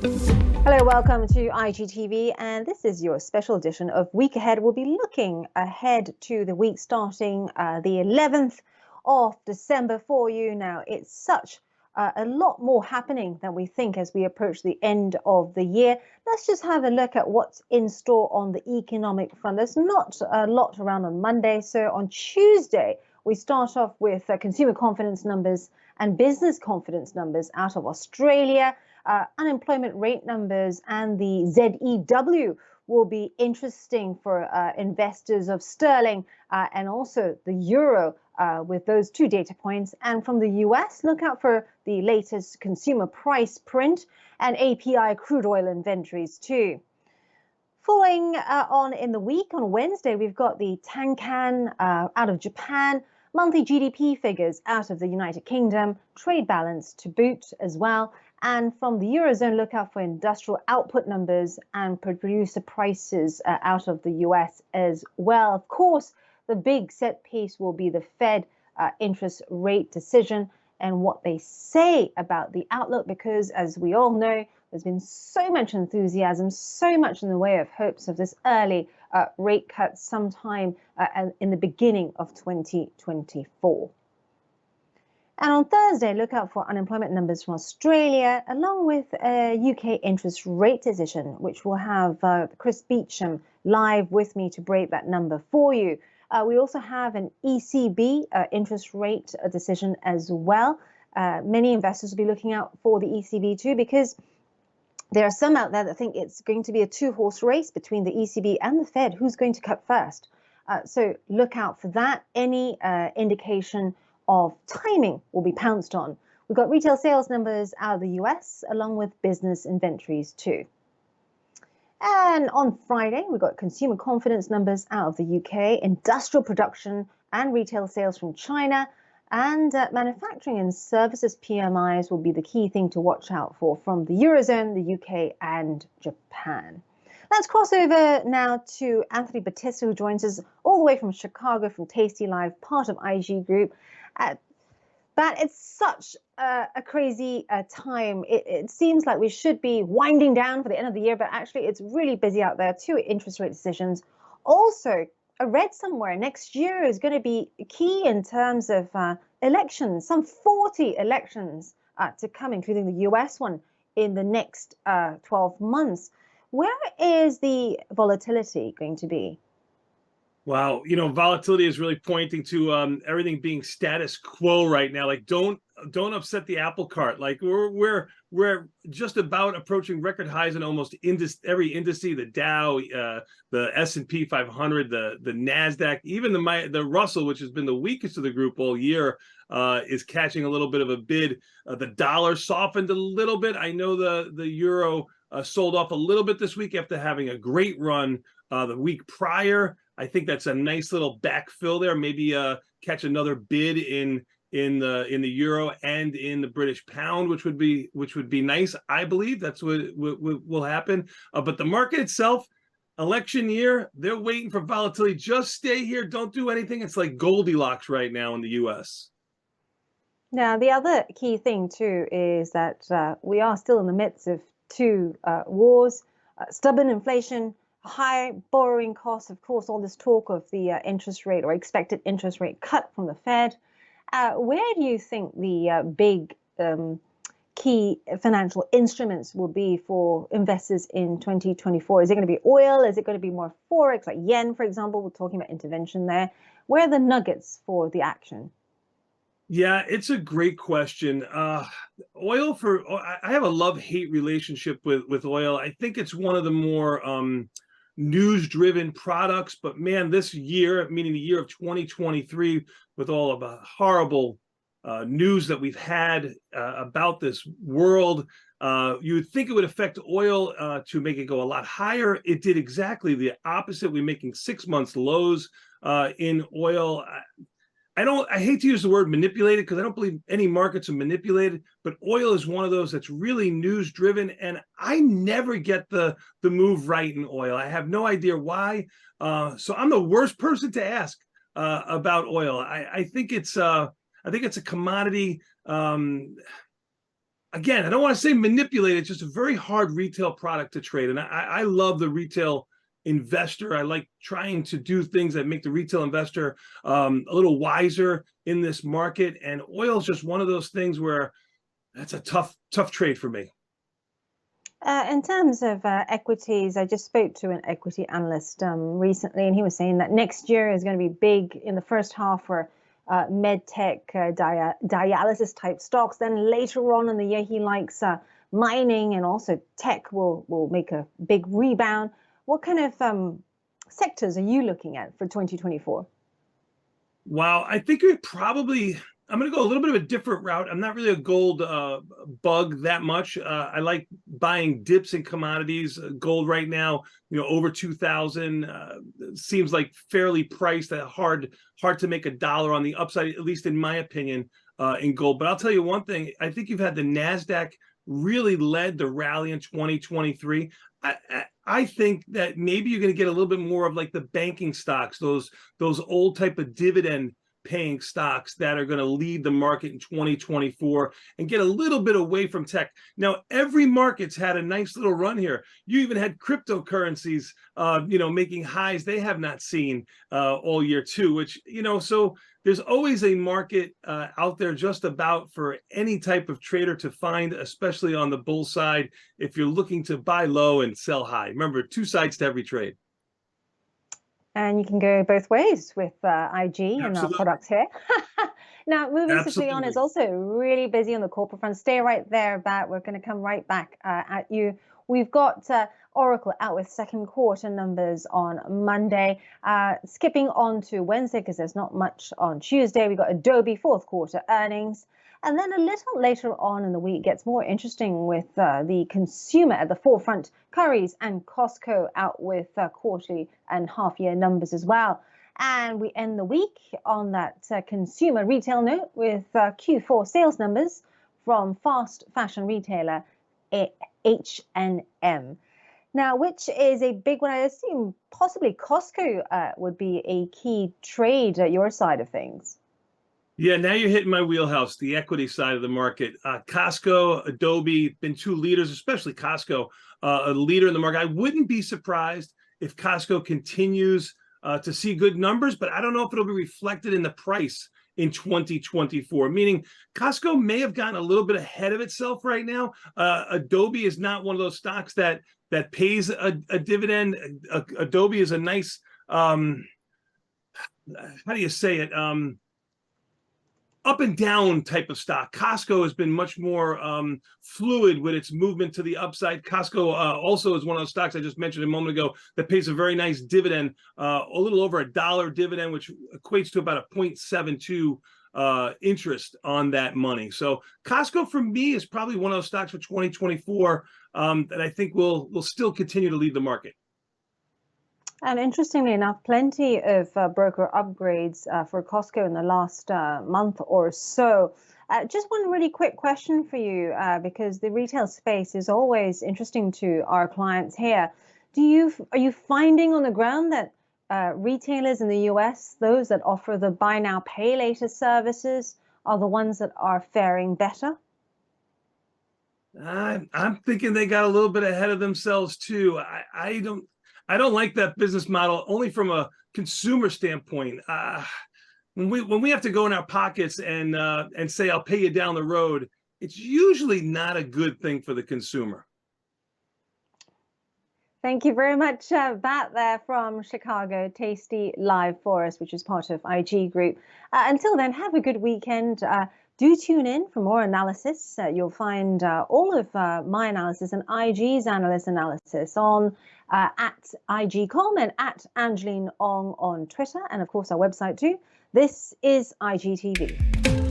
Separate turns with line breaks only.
Hello, welcome to IGTV, and this is your special edition of Week Ahead. We'll be looking ahead to the week starting the 11th of December for you. Now, it's such a lot more happening than we think as we approach the end of the year. Let's just have a look at what's in store on the economic front. There's not a lot around on Monday, so on Tuesday, we start off with consumer confidence numbers and business confidence numbers out of Australia. Unemployment rate numbers and the ZEW will be interesting for investors of sterling and also the euro with those two data points. And from the US, look out for the latest consumer price print and API crude oil inventories too. Following on in the week, on Wednesday, we've got the Tankan out of Japan, monthly GDP figures out of the United Kingdom, trade balance to boot as well. And from the Eurozone, look out for industrial output numbers and producer prices out of the US as well. Of course, the big set piece will be the Fed interest rate decision and what they say about the outlook, because as we all know, there's been so much enthusiasm, so much in the way of hopes of this early rate cut sometime in the beginning of 2024. And on Thursday, look out for unemployment numbers from Australia, along with a UK interest rate decision, which will have Chris Beecham live with me to break that number for you. We also have an ECB interest rate decision as well. Many investors will be looking out for the ECB too, because there are some out there that think it's going to be a two-horse race between the ECB and the Fed. Who's going to cut first? So look out for that. Any indication of timing will be pounced on. We've got retail sales numbers out of the US, along with business inventories too. And on Friday, we've got consumer confidence numbers out of the UK, industrial production and retail sales from China, and manufacturing and services PMIs will be the key thing to watch out for from the Eurozone, the UK and Japan. Let's cross over now to Anthony Batista, who joins us all the way from Chicago from Tasty Live, part of IG Group. But it's such a crazy time. It seems like we should be winding down for the end of the year, but actually it's really busy out there. Two interest rate decisions. Also, I read somewhere next year is going to be key in terms of elections, some 40 elections to come, including the US one in the next 12 months. Where is the volatility going to be?
Wow, volatility is really pointing to everything being status quo right now. Like, don't upset the apple cart. Like, we're just about approaching record highs in almost every index, the Dow, the S&P 500, the Nasdaq, even the Russell, which has been the weakest of the group all year, is catching a little bit of a bid. The dollar softened a little bit. I know the euro sold off a little bit this week after having a great run the week prior. I think that's a nice little backfill there. Maybe catch another bid in the euro and in the British pound, which would be nice. I believe that's what will happen. But the market itself, election year, they're waiting for volatility. Just stay here. Don't do anything. It's like Goldilocks right now in the U.S.
Now, the other key thing too is that we are still in the midst of two wars, stubborn inflation, high borrowing costs, of course, all this talk of the interest rate or expected interest rate cut from the Fed. Where do you think the big key financial instruments will be for investors in 2024? Is it going to be oil? Is it going to be more forex, like yen, for example? We're talking about intervention there. Where are the nuggets for the action?
Yeah, it's a great question. I have a love-hate relationship with oil. I think it's one of the more news-driven products, but man, this year, meaning the year of 2023, with all of the horrible news that we've had about this world, you would think it would affect oil to make it go a lot higher. It did exactly the opposite. We're making 6 months lows in oil. I hate to use the word manipulated because I don't believe any markets are manipulated, but oil is one of those that's really news driven. And I never get the move right in oil. I have no idea why. So I'm the worst person to ask about oil. I think it's a commodity. again, I don't want to say manipulate. It's just a very hard retail product to trade. And I love the retail investor. I like trying to do things that make the retail investor a little wiser in this market. And oil is just one of those things where that's a tough trade for me.
In terms of equities, I just spoke to an equity analyst recently, and he was saying that next year is going to be big in the first half for med tech, dialysis type stocks. Then later on in the year, he likes mining and also tech will make a big rebound. What kind of sectors are you looking at for 2024?
Wow, I think I'm going to go a little bit of a different route. I'm not really a gold bug that much. I like buying dips in commodities. Gold right now, over 2,000 seems like fairly priced. Hard to make a dollar on the upside, at least in my opinion, in gold. But I'll tell you one thing. I think you've had the NASDAQ really led the rally in 2023. I think that maybe you're going to get a little bit more of like the banking stocks, those old type of dividend paying stocks that are going to lead the market in 2024 and get a little bit away from tech. Now, every market's had a nice little run here. You even had cryptocurrencies, making highs they have not seen all year too, which, so there's always a market out there just about for any type of trader to find, especially on the bull side, if you're looking to buy low and sell high. Remember, two sides to every trade.
And you can go both ways with IG and our products here. Now, moving swiftly on is also really busy on the corporate front. Stay right there, Bat. We're going to come right back at you. We've got Oracle out with second quarter numbers on Monday. Skipping on to Wednesday because there's not much on Tuesday. We've got Adobe fourth quarter earnings. And then a little later on in the week gets more interesting with the consumer at the forefront. Currys and Costco out with quarterly and half-year numbers as well. And we end the week on that consumer retail note with Q4 sales numbers from fast fashion retailer H&M. Now, which is a big one? I assume possibly Costco would be a key trade at your side of things.
Yeah, now you're hitting my wheelhouse, the equity side of the market. Costco, Adobe, been two leaders, especially Costco, a leader in the market. I wouldn't be surprised if Costco continues to see good numbers, but I don't know if it'll be reflected in the price in 2024, meaning Costco may have gotten a little bit ahead of itself right now. Adobe is not one of those stocks that pays a dividend. Adobe is a nice, how do you say it? Up and down type of stock. Costco has been much more fluid with its movement to the upside. Costco also is one of those stocks I just mentioned a moment ago that pays a very nice dividend, a little over $1 dividend, which equates to about a 0.72 interest on that money. So Costco for me is probably one of those stocks for 2024 that I think will still continue to lead the market.
And interestingly enough, plenty of broker upgrades for Costco in the last month or so. Just one really quick question for you, because the retail space is always interesting to our clients here. Are you finding on the ground that retailers in the US, those that offer the buy now, pay later services, are the ones that are faring better?
I'm thinking they got a little bit ahead of themselves too. I don't like that business model, only from a consumer standpoint. When we have to go in our pockets and say, I'll pay you down the road, it's usually not a good thing for the consumer.
Thank you very much, Bat there from Chicago. Tasty live for us, which is part of IG Group. Until then, have a good weekend. Do tune in for more analysis. You'll find all of my analysis and IG's analyst analysis on at IG.com and at Angeline Ong on Twitter, and of course our website too. This is IGTV.